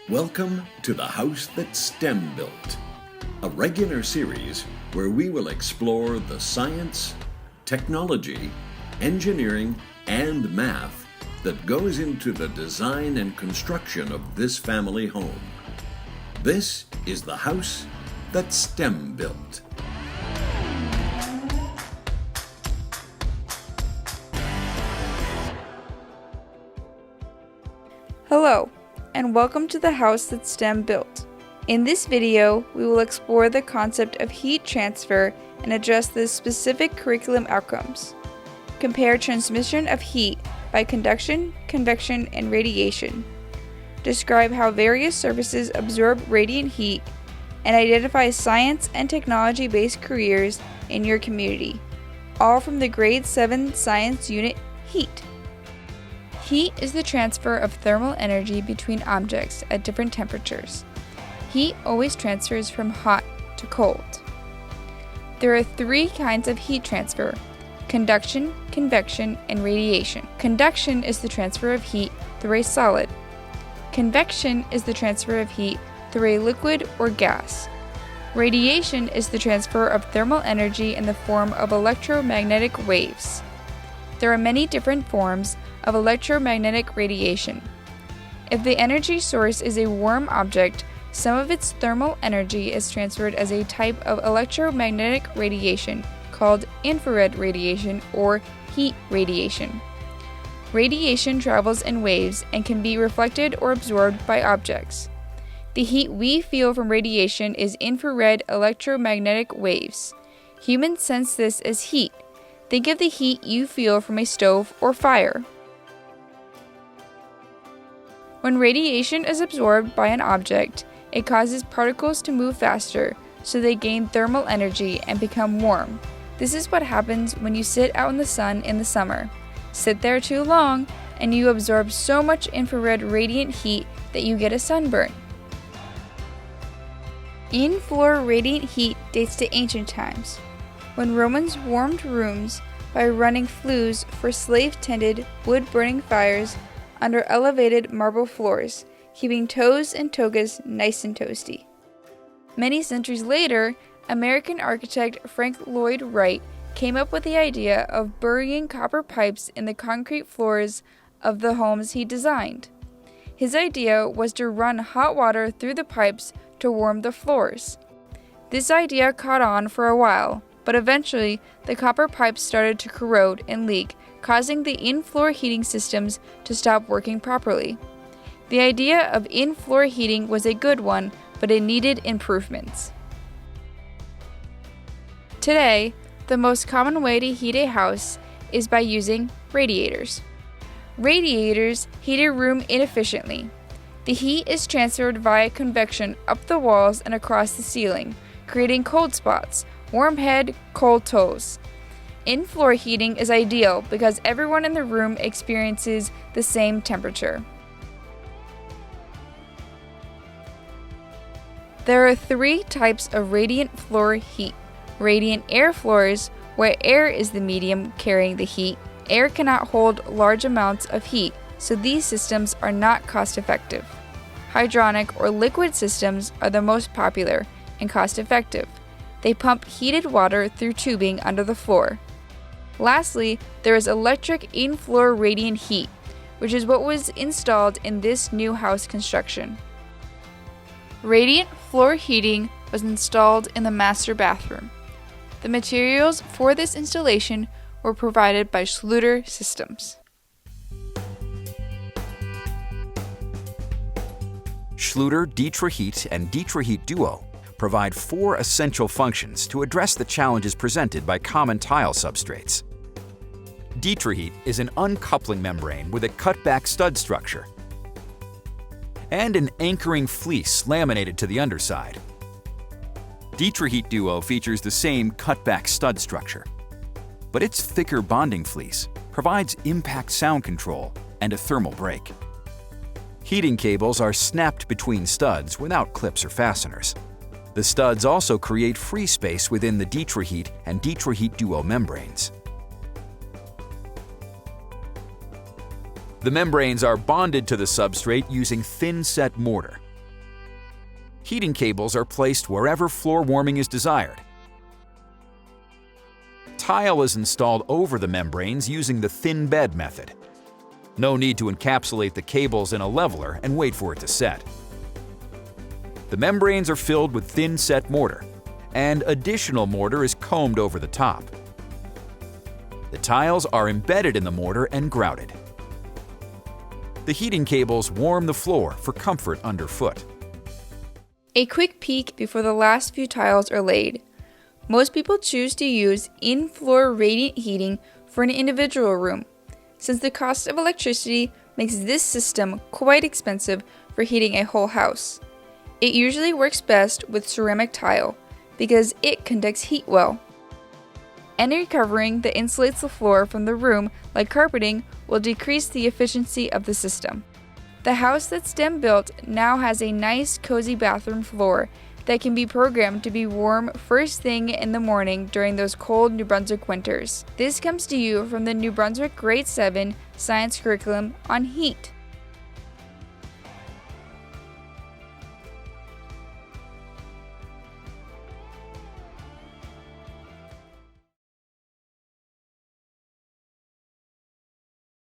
Welcome to the House That STEM Built, a regular series where we will explore the science, technology, engineering, and math that goes into the design and construction of this family home. This is the House That STEM Built. Hello, and welcome to the House That STEM Built. In this video, we will explore the concept of heat transfer and address the specific curriculum outcomes. Compare transmission of heat by conduction, convection, and radiation. Describe how various surfaces absorb radiant heat, and identify science and technology-based careers in your community, all from the Grade 7 Science Unit Heat. Heat is the transfer of thermal energy between objects at different temperatures. Heat always transfers from hot to cold. There are three kinds of heat transfer: conduction, convection, and radiation. Conduction is the transfer of heat through a solid. Convection is the transfer of heat through a liquid or gas. Radiation is the transfer of thermal energy in the form of electromagnetic waves. There are many different forms of electromagnetic radiation. If the energy source is a warm object, some of its thermal energy is transferred as a type of electromagnetic radiation called infrared radiation or heat radiation. Radiation travels in waves and can be reflected or absorbed by objects. The heat we feel from radiation is infrared electromagnetic waves. Humans sense this as heat. Think of the heat you feel from a stove or fire. When radiation is absorbed by an object, it causes particles to move faster, so they gain thermal energy and become warm. This is what happens when you sit out in the sun in the summer. Sit there too long, and you absorb so much infrared radiant heat that you get a sunburn. In-floor radiant heat dates to ancient times, when Romans warmed rooms by running flues for slave-tended, wood-burning fires under elevated marble floors, keeping toes and togas nice and toasty. Many centuries later, American architect Frank Lloyd Wright came up with the idea of burying copper pipes in the concrete floors of the homes he designed. His idea was to run hot water through the pipes to warm the floors. This idea caught on for a while, but eventually the copper pipes started to corrode and leak, causing the in-floor heating systems to stop working properly. The idea of in-floor heating was a good one, but it needed improvements. Today, the most common way to heat a house is by using radiators. Radiators heat a room inefficiently. The heat is transferred via convection up the walls and across the ceiling, creating cold spots, warm head, cold toes. In-floor heating is ideal because everyone in the room experiences the same temperature. There are three types of radiant floor heat. Radiant air floors, where air is the medium carrying the heat. Air cannot hold large amounts of heat, so these systems are not cost-effective. Hydronic or liquid systems are the most popular and cost-effective. They pump heated water through tubing under the floor. Lastly, there is electric in-floor radiant heat, which is what was installed in this new house construction. Radiant floor heating was installed in the master bathroom. The materials for this installation were provided by Schluter Systems. Schluter, Dietraheat, and Dietraheat Duo provide four essential functions to address the challenges presented by common tile substrates. Dietraheat is an uncoupling membrane with a cutback stud structure and an anchoring fleece laminated to the underside. Dietraheat Duo features the same cutback stud structure, but its thicker bonding fleece provides impact sound control and a thermal break. Heating cables are snapped between studs without clips or fasteners. The studs also create free space within the Dietraheat and Dietraheat Duo membranes. The membranes are bonded to the substrate using thin-set mortar, Heating cables are placed wherever floor warming is desired. Tile is installed over the membranes using the thin bed method. No need to encapsulate the cables in a leveler and wait for it to set. The membranes are filled with thin set mortar, and additional mortar is combed over the top. The tiles are embedded in the mortar and grouted. The heating cables warm the floor for comfort underfoot. A quick peek before the last few tiles are laid. Most people choose to use in-floor radiant heating for an individual room, since the cost of electricity makes this system quite expensive for heating a whole house. It usually works best with ceramic tile because it conducts heat well. Any covering that insulates the floor from the room, like carpeting, will decrease the efficiency of the system. The house that STEM built now has a nice, cozy bathroom floor that can be programmed to be warm first thing in the morning during those cold New Brunswick winters. This comes to you from the New Brunswick Grade 7 Science Curriculum on Heat.